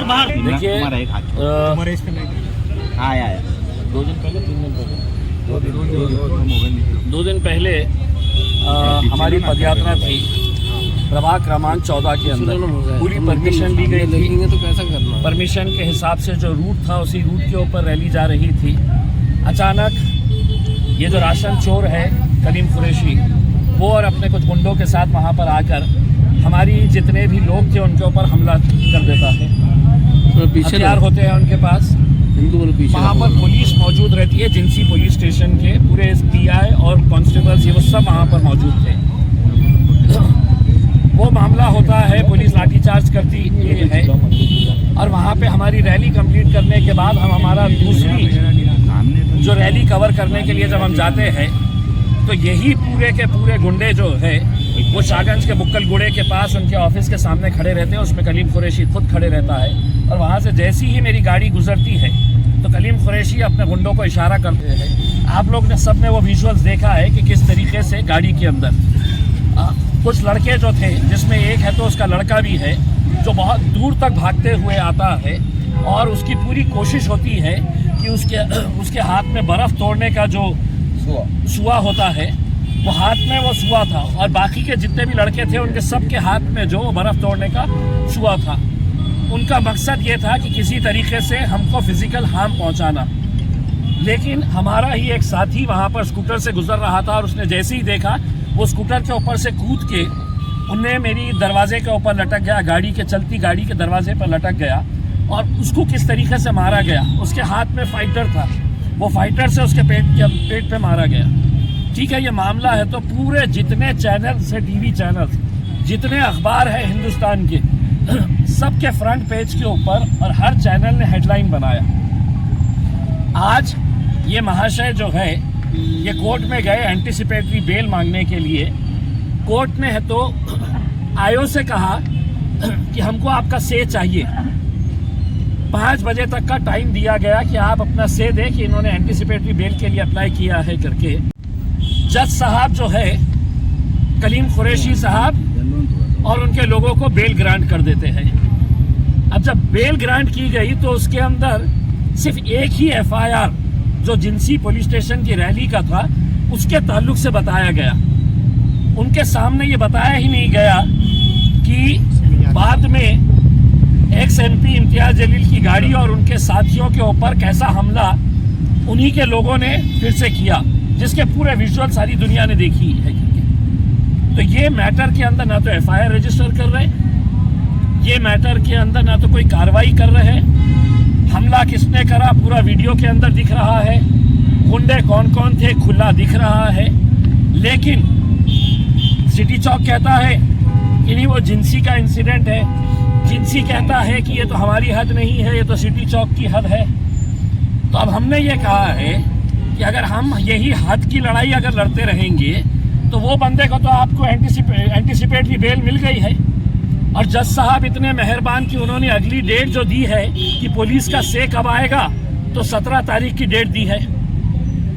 बाहर देखिए, 2 दिन पहले हमारी पदयात्रा थी प्रभाग क्रमांक 14 के अंदर। पूरी परमिशन ली गई थी, तो कैसा करना, परमिशन के हिसाब से जो रूट था उसी रूट के ऊपर रैली जा रही थी। अचानक ये जो राशन चोर है कलीम कुरैशी, वो और अपने कुछ गुंडों के साथ वहाँ पर आकर हमारी जितने भी लोग थे उनके ऊपर हमला कर देता है। हथियार होते हैं उनके पास। वहाँ पर पुलिस मौजूद रहती है, जिंसी पुलिस स्टेशन के पूरे PI और कांस्टेबल्स ये वो सब वहाँ पर मौजूद थे। वो मामला होता है, पुलिस लाठीचार्ज करती है और वहाँ पे हमारी रैली कंप्लीट करने के बाद हम हमारा दूसरी जो रैली कवर करने के लिए जब हम जाते हैं तो यही पूरे के पूरे गुंडे जो है वो शाहगंज के बुक्कल गुड़े के पास उनके ऑफिस के सामने खड़े रहते हैं। उसमें कलीम कुरैशी खुद खड़े रहता है और वहाँ से जैसी ही मेरी गाड़ी गुजरती है तो कलीम कुरैशी अपने गुंडों को इशारा करते हैं। आप लोग ने सबने वो विजुअल्स देखा है कि किस तरीके से गाड़ी के अंदर कुछ लड़के जो थे, जिसमें एक है तो उसका लड़का भी है जो बहुत दूर तक भागते हुए आता है और उसकी पूरी कोशिश होती है कि उसके हाथ में बर्फ़ तोड़ने का जो सुआ होता है वो हाथ में वो सुआ था और बाकी के जितने भी लड़के थे उनके सब के हाथ में जो बर्फ़ तोड़ने का सुआ था। उनका मकसद ये था कि किसी तरीके से हमको फिजिकल हार्म पहुंचाना। लेकिन हमारा ही एक साथी वहाँ पर स्कूटर से गुजर रहा था और उसने जैसे ही देखा वो स्कूटर के ऊपर से कूद के उन्हें मेरी दरवाजे के ऊपर लटक गया, गाड़ी के चलती गाड़ी के दरवाजे पर लटक गया और उसको किस तरीके से मारा गया। उसके हाथ में फाइटर था, वो फाइटर से उसके पेट पे मारा गया। ठीक है, ये मामला है तो पूरे जितने चैनल से TV चैनल, जितने अखबार है हिंदुस्तान के, सबके फ्रंट पेज के ऊपर और हर चैनल ने हेडलाइन बनाया। आज ये महाशय जो है ये कोर्ट में गए एंटीसिपेटरी बेल मांगने के लिए। कोर्ट ने है तो आयो से कहा कि हमको आपका से चाहिए। 5 बजे तक का टाइम दिया गया कि आप अपना से दें कि इन्होंने एंटीसिपेटरी बेल के लिए अप्लाई किया है करके। जज साहब जो है कलीम कुरैशी साहब और उनके लोगों को बेल ग्रांट कर देते हैं। अब जब बेल ग्रांट की गई तो उसके अंदर सिर्फ एक ही FIR जो जिंसी पुलिस स्टेशन की रैली का था उसके ताल्लुक से बताया गया। उनके सामने ये बताया ही नहीं गया कि बाद में ex-MP इम्तियाज जलील की गाड़ी और उनके साथियों के ऊपर कैसा हमला उन्हीं के लोगों ने फिर से किया, जिसके पूरे विजुअल सारी दुनिया ने देखी है। तो ये मैटर के अंदर ना तो FIR रजिस्टर कर रहे, ये मैटर के अंदर ना तो कोई कार्रवाई कर रहे। हमला किसने करा पूरा वीडियो के अंदर दिख रहा है, गुंडे कौन कौन थे खुला दिख रहा है। लेकिन सिटी चौक कहता है कि नहीं वो जिंसी का इंसिडेंट है, जिंसी कहता है कि ये तो हमारी हद नहीं है, ये तो सिटी चौक की हद है। तो अब हमने ये कहा है कि अगर हम यही हद की लड़ाई अगर लड़ते रहेंगे तो वो बंदे को तो आपको एंटीसिपेटरी बेल मिल गई है और जज साहब इतने मेहरबान कि उन्होंने अगली डेट जो दी है कि पुलिस का से कब आएगा तो 17 तारीख की डेट दी है।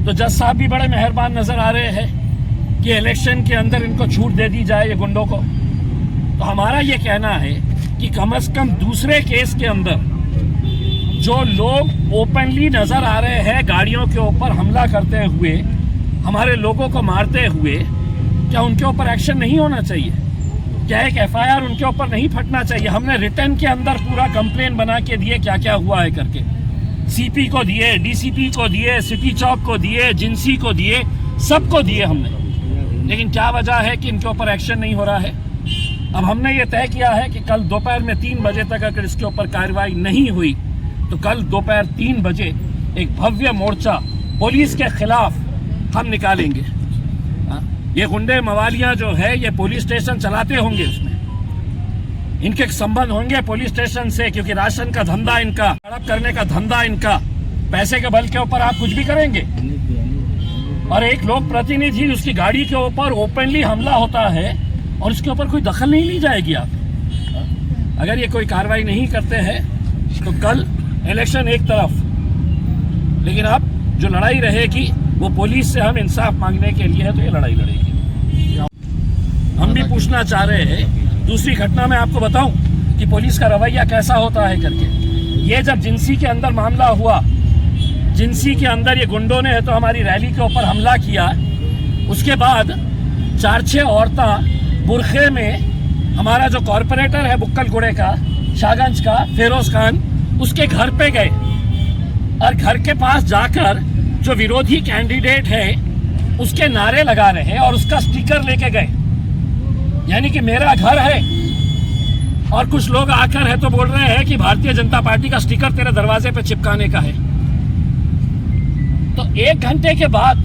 तो जज साहब भी बड़े मेहरबान नजर आ रहे हैं कि इलेक्शन के अंदर इनको छूट दे दी जाए ये गुंडों को। तो हमारा ये कहना है कि कम से कम दूसरे केस के अंदर जो लोग ओपनली नजर आ रहे हैं गाड़ियों के ऊपर हमला करते हुए, हमारे लोगों को मारते हुए, क्या उनके ऊपर एक्शन नहीं होना चाहिए? क्या एक FIR उनके ऊपर नहीं फटना चाहिए? हमने रिटर्न के अंदर पूरा कंप्लेन बना के दिए क्या क्या हुआ है करके, CP को दिए, DCP को दिए, सिटी चौक को दिए, जिंसी को दिए, सबको दिए हमने। लेकिन क्या वजह है कि इनके ऊपर एक्शन नहीं हो रहा है? अब हमने ये तय किया है कि कल दोपहर में 3 बजे तक अगर इसके ऊपर कार्रवाई नहीं हुई तो कल दोपहर 3 बजे एक भव्य मोर्चा पुलिस के खिलाफ हम निकालेंगे। ये गुंडे मवालियाँ जो है ये पुलिस स्टेशन चलाते होंगे, उसमें इनके संबंध होंगे पुलिस स्टेशन से, क्योंकि राशन का धंधा इनका, हड़प करने का धंधा इनका, पैसे के बल के ऊपर आप कुछ भी करेंगे। और एक लोक प्रतिनिधि उसकी गाड़ी के ऊपर ओपनली हमला होता है और उसके ऊपर कोई दखल नहीं ली जाएगी। आप अगर ये कोई कार्रवाई नहीं करते हैं तो कल इलेक्शन एक तरफ, लेकिन अब जो लड़ाई रहेगी वो पुलिस से हम इंसाफ मांगने के लिए है, तो ये लड़ाई लड़ेगी। हम भी पूछना चाह रहे हैं दूसरी घटना मैं आपको बताऊं कि पुलिस का रवैया कैसा होता है करके। ये जब जिंसी के अंदर मामला हुआ, जिंसी के अंदर ये गुंडों ने तो हमारी रैली के ऊपर हमला किया। उसके बाद 4-6 औरतें बुरखे में हमारा जो कॉरपोरेटर है बुक्कल गुड़े का, शाहगंज का, फिरोज खान, उसके घर पे गए और घर के पास जाकर जो विरोधी कैंडिडेट है उसके नारे लगा रहे हैं और उसका स्टिकर लेके गए, यानी कि मेरा घर है। और कुछ लोग आकर है तो बोल रहे हैं कि भारतीय जनता पार्टी का स्टिकर तेरे दरवाजे पे चिपकाने का है। तो 1 घंटे के बाद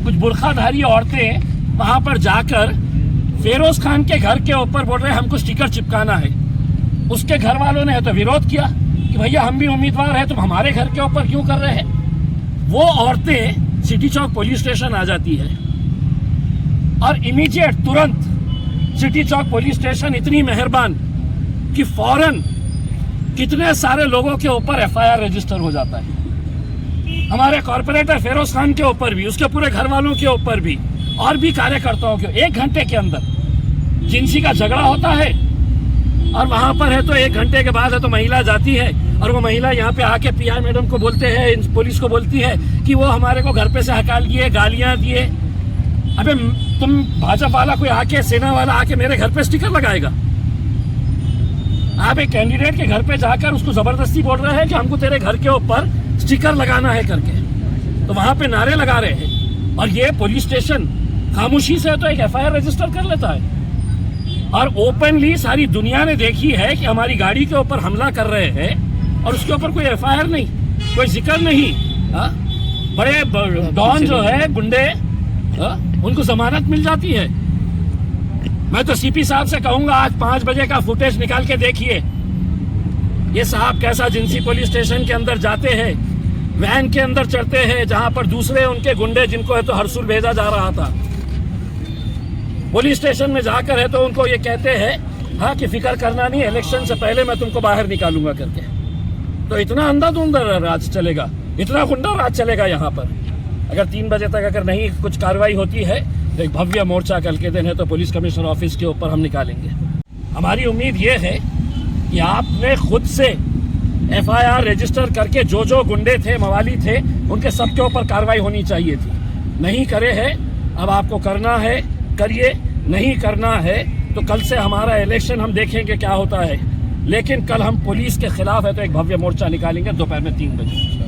कुछ बुरखाधारी औरतें वहां पर जाकर फिरोज खान के घर के ऊपर बोल रहे हैं हमको स्टिकर चिपकाना है। उसके घर वालों ने तो विरोध किया कि भैया हम भी उम्मीदवार हैं, तुम हमारे घर के ऊपर क्यों कर रहे हैं। वो औरतें सिटी चौक पुलिस स्टेशन आ जाती है और इमीडिएट तुरंत सिटी चौक पुलिस स्टेशन इतनी मेहरबान कि फौरन कितने सारे लोगों के ऊपर एफआईआर रजिस्टर हो जाता है। हमारे कॉर्पोरेटर फिरोज खान के ऊपर भी, उसके पूरे घर वालों के ऊपर भी और भी कार्यकर्ताओं के 1 घंटे के अंदर जिनसी का झगड़ा होता है। और वहां पर है तो 1 घंटे के बाद है तो महिला जाती है और वो महिला यहाँ पे आके पीआई मैडम को बोलते हैं, पुलिस को बोलती है कि वो हमारे को घर पे से हकाल दिए, गालियां दिए। अबे तुम भाजपा वाला कोई आके, सेना वाला आके मेरे घर पे स्टिकर लगाएगा? आप एक कैंडिडेट के घर पे जाकर उसको जबरदस्ती बोल रहे हैं कि हमको तेरे घर के ऊपर स्टिकर लगाना है करके, तो वहां पे नारे लगा रहे हैं। और ये पुलिस स्टेशन खामोशी से तो एक एफआईआर रजिस्टर कर लेता है और ओपनली सारी दुनिया ने देखी है कि हमारी गाड़ी के ऊपर हमला कर रहे हैं और उसके ऊपर कोई एफआईआर नहीं, कोई जिक्र नहीं। बड़े डॉन जो है गुंडे, उनको जमानत मिल जाती है। मैं तो सीपी साहब से कहूंगा आज 5 बजे का फुटेज निकाल के देखिए, ये साहब कैसा जिंसी पुलिस स्टेशन के अंदर जाते हैं, वैन के अंदर चढ़ते हैं जहां पर दूसरे उनके गुंडे जिनको है तो हरसुल भेजा जा रहा था, पुलिस स्टेशन में जाकर है तो उनको ये कहते हैं हाँ कि फिक्र करना नहीं, इलेक्शन से पहले मैं तुमको बाहर निकालूंगा करके। तो इतना अंधाधुंध राज चलेगा, इतना गुंडा राज चलेगा यहाँ पर। अगर 3 बजे तक अगर नहीं कुछ कार्रवाई होती है तो एक भव्य मोर्चा कल के दिन है तो पुलिस कमिश्नर ऑफिस के ऊपर हम निकालेंगे। हमारी उम्मीद ये है कि आपने खुद से एफआईआर रजिस्टर करके जो गुंडे थे, मवाली थे, उनके सबके ऊपर कार्रवाई होनी चाहिए थी। नहीं करे है, अब आपको करना है करिए, नहीं करना है तो कल से हमारा इलेक्शन हम देखेंगे क्या होता है। लेकिन कल हम पुलिस के खिलाफ है तो एक भव्य मोर्चा निकालेंगे दोपहर में 3 बजे।